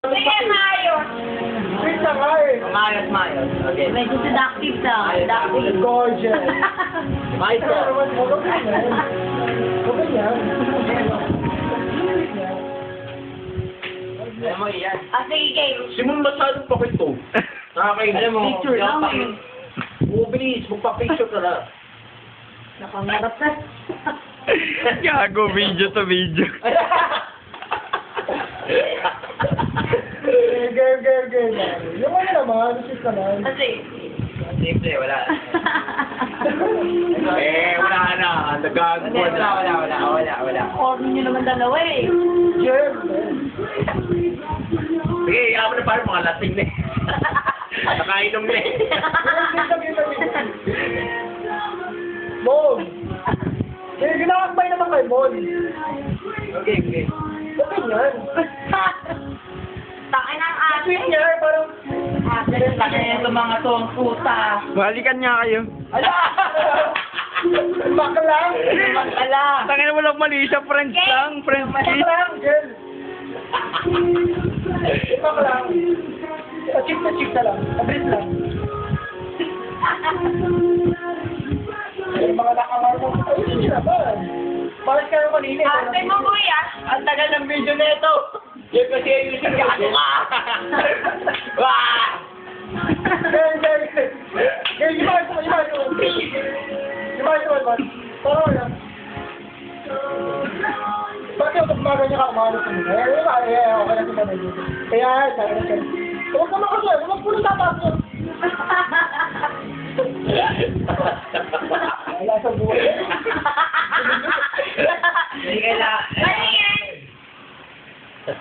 Sige, maayos. Sweet na nga eh. Mayos. Okay. Medyo seductive daw. Seductive. Gorgeous. Mayos ka. Huwag ganyan. Huwag ganyan. Alam mo, iyan. Ah, sige, game. Simon masyadong pakito. Nakakain. Alam mo, Picture lang. bilis, magpa-picture ka na. Nakangarap na. Gago, video to video. Game. Yung ano naman, sweet naman. Kasi, Simple, wala. Wala na. Nagagawa na. Wala. corny nyo naman dalawa eh. Gem. Sige, yaman na parang mga lasing na. Nakainom na eh. Bon. Ginakakbay naman kay Bon. Okay. Huwag ganyan. Takin ang ate. Sweet niya, parang... Takin yung mga to ang puta. Balikan niya kayo. Ala! Baka lang. Magkala. Tangina mo lang mali siya, friends lang. Friends Baka kiss. lang, girl. Baka lang. Chip na lang. Abris lang. Ay, mga nakamarmong. Ay, hindi naman. Bakit ka naman kanina? Ate mo, kuya. Ang tagal ng video na ito. Yung kasi yung sigado ka. Wah! Girl. Girl, iba ito. Parang yan. Bakit yung pagmaga niya ka, umalos mo? Okay na sila medyo. Kaya, sabi na siya. Huwag naman kasi, huwag po nang tatapos. Wala sa buhay.